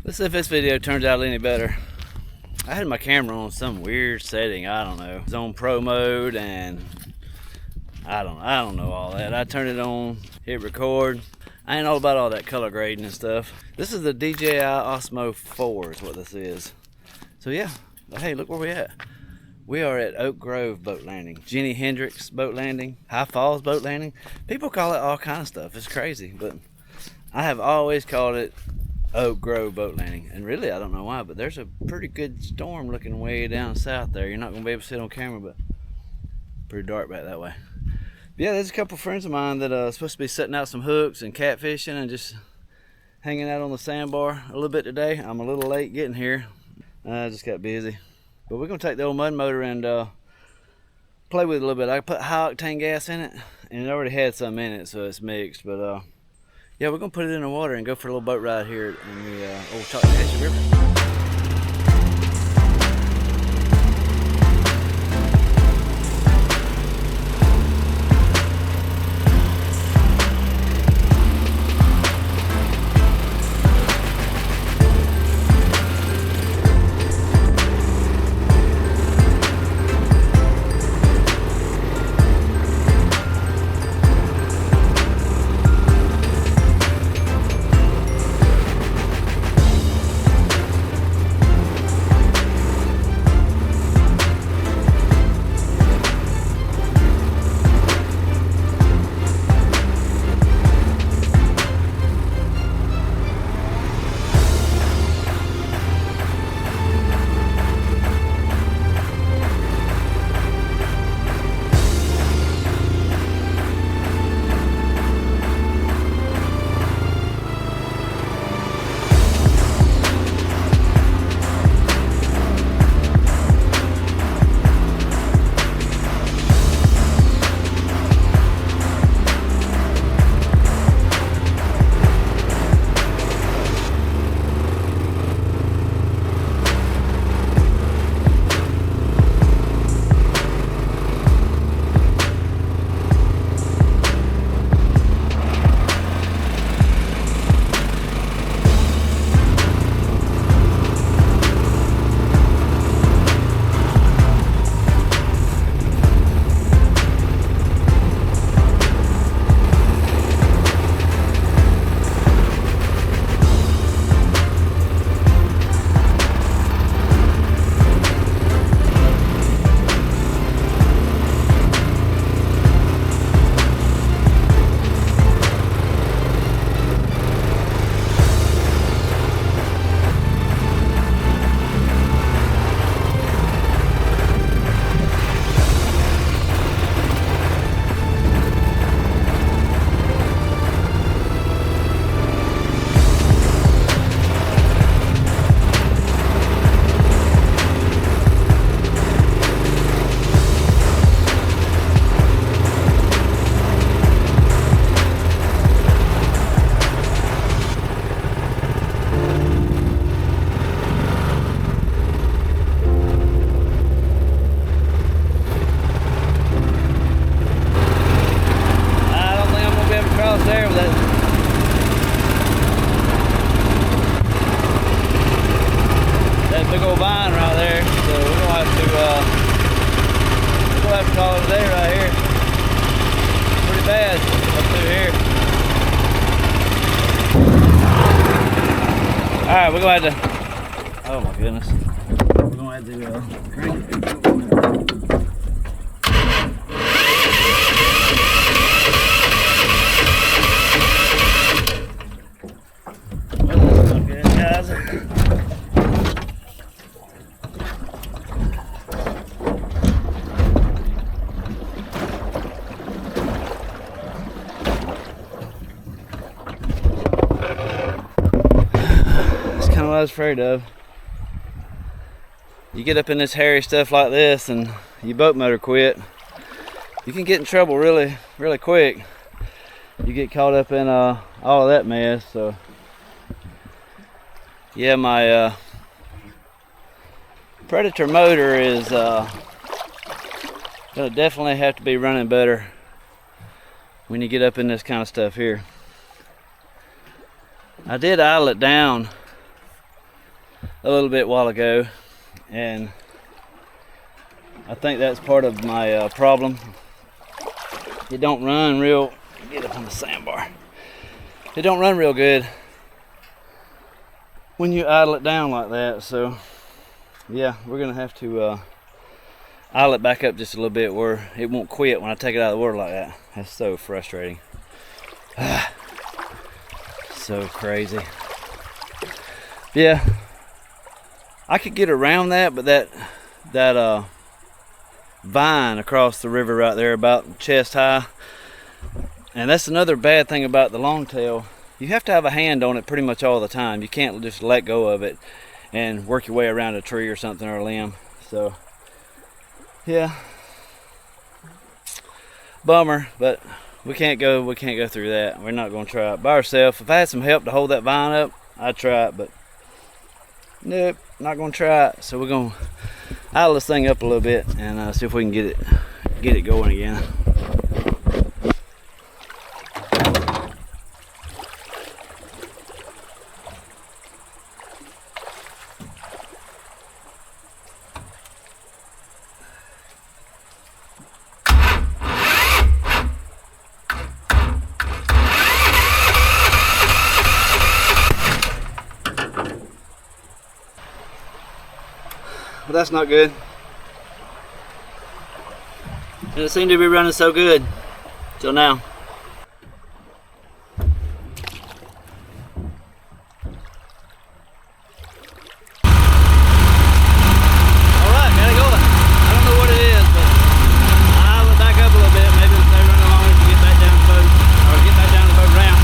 Let's see if this video turns out any better. I had my camera on some weird setting, I don't know. It's on pro mode and I don't know all that. I turned it on, hit record. I ain't all about all that color grading and stuff. This is the DJI Osmo 4 is what this is. So yeah, hey, look where we at. We are at Oak Grove boat landing, Jimi Hendrix boat landing, High Falls boat landing. People call it all kind of stuff. It's crazy, but I have always called it Oak Grove boat landing. And really, I don't know why, but there's a pretty good storm looking way down south there. You're not gonna be able to see it on camera, but pretty dark back that way. But yeah, there's a couple friends of mine that are supposed to be setting out some hooks and catfishing and just hanging out on the sandbar a little bit today. I'm a little late getting here. I just got busy. But we're gonna take the old mud motor and play with it a little bit. I put high octane gas in it, and it already had some in it, so it's mixed. But yeah, we're gonna put it in the water and go for a little boat ride here in the old Tug Kayak River. Alright, we're going to have to, oh my goodness, we're going to have to crank it. Well, that's not good, guys. What I was afraid of. You get up in this hairy stuff like this and your boat motor quit, you can get in trouble really quick. You get caught up in all of that mess. So yeah, my Predator motor is gonna definitely have to be running better when you get up in this kind of stuff here. I did idle it down a little bit while ago, and I think that's part of my problem. It don't run real. Get up on the sandbar. It don't run real good when you idle it down like that. So yeah, we're gonna have to idle it back up just a little bit where it won't quit when I take it out of the water like that. That's so frustrating. So crazy. Yeah, I could get around that, but that vine across the river right there about chest high, and that's another bad thing about the longtail. You have to have a hand on it pretty much all the time. You can't just let go of it and work your way around a tree or something or a limb. So yeah, bummer, but we can't go through that. We're not going to try it by ourselves. If I had some help to hold that vine up, I'd try it, but nope, not going to try it. So we're going to idle this thing up a little bit and see if we can get it going again. But that's not good. And it seemed to be running so good till now. Alright, got it going. I don't know what it is, but I'll let it back up a little bit. Maybe if they run along to get back down the boat, or get back down the boat ramp.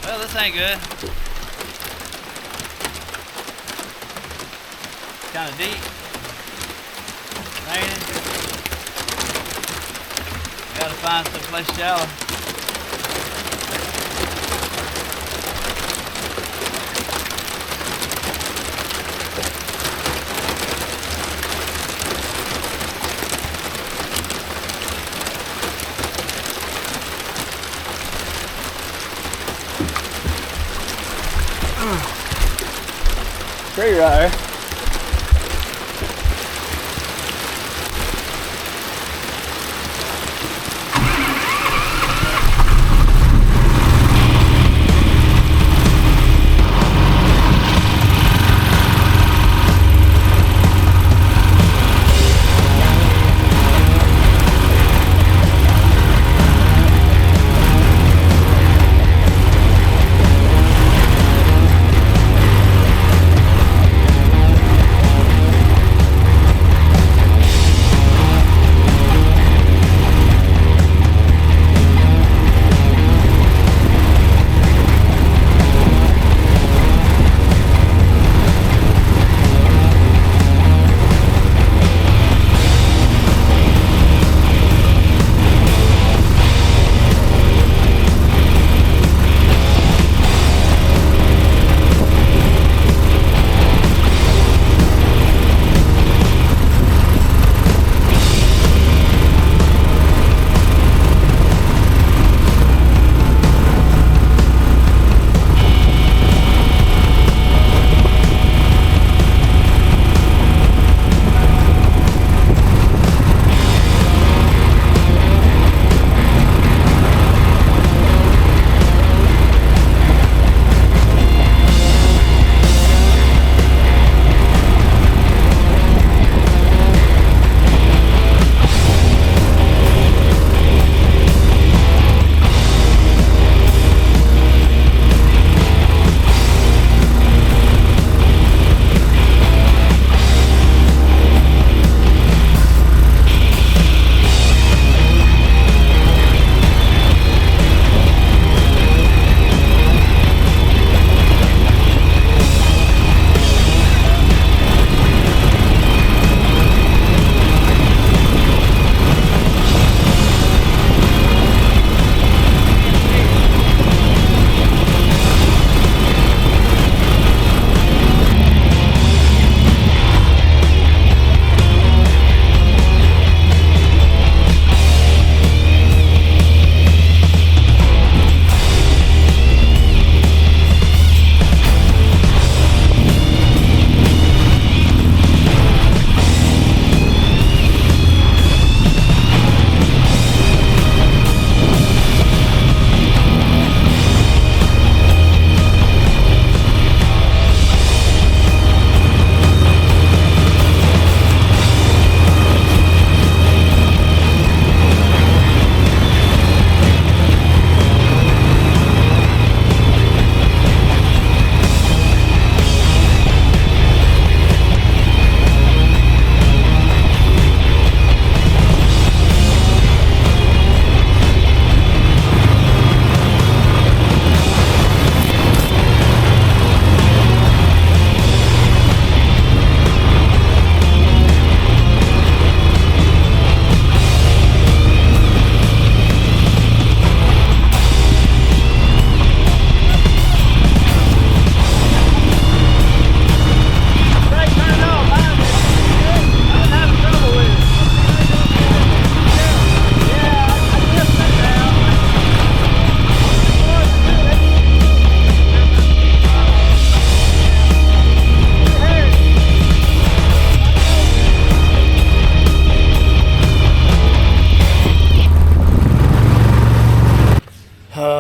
Well, this ain't good. Kind of deep. Raining. Gotta find someplace shallow. Tree right there.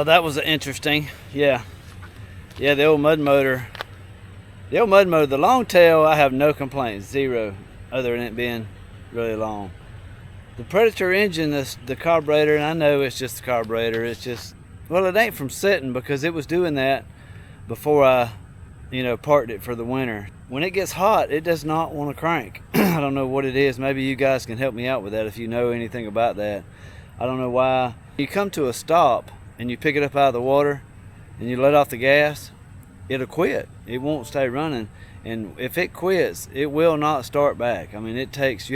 That was interesting. Yeah, the old mud motor. The long tail, I have no complaints, zero, other than it being really long. The Predator engine, the carburetor, and I know it's just the carburetor. It's just, well, it ain't from sitting, because it was doing that before I, parked it for the winter. When it gets hot, it does not want to crank. I don't know what it is. Maybe you guys can help me out with that if you know anything about that. I don't know why. You come to a stop and you pick it up out of the water and you let off the gas, it'll quit. It won't stay running. And if it quits, it will not start back. I mean, you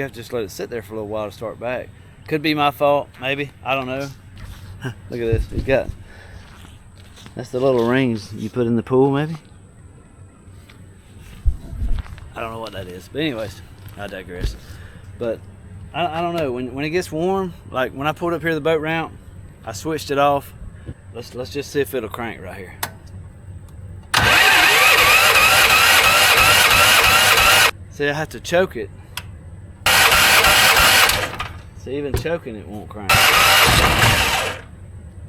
have to just let it sit there for a little while to start back. Could be my fault, maybe. I don't know. Look at this. That's the little rings you put in the pool, maybe? I don't know what that is. But anyways, I digress. But I don't know. When it gets warm, like when I pulled up here to the boat ramp, I switched it off. Let's just see if it'll crank right here. See, I have to choke it. See, even choking it won't crank.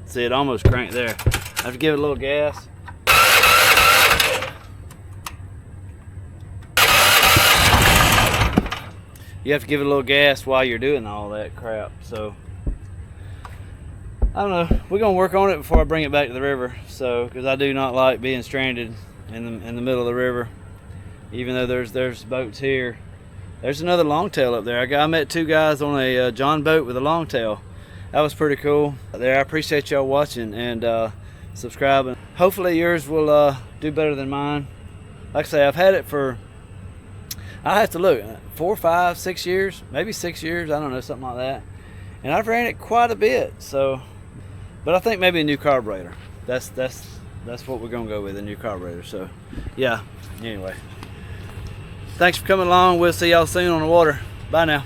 See, it almost cranked there. I have to give it a little gas. You have to give it a little gas while you're doing all that crap. So, I don't know. We're gonna work on it before I bring it back to the river. So, because I do not like being stranded in the middle of the river. Even though there's boats here. There's another longtail up there. I met two guys on a John boat with a longtail. That was pretty cool. There, I appreciate y'all watching and subscribing. Hopefully yours will do better than mine. Like I say, I've had it for, I have to look, 4, 5, 6 years, maybe 6 years. I don't know, something like that. And I've ran it quite a bit. So, but I think maybe a new carburetor. That's what we're gonna go with, a new carburetor. So, yeah. Anyway. Thanks for coming along. We'll see y'all soon on the water. Bye now.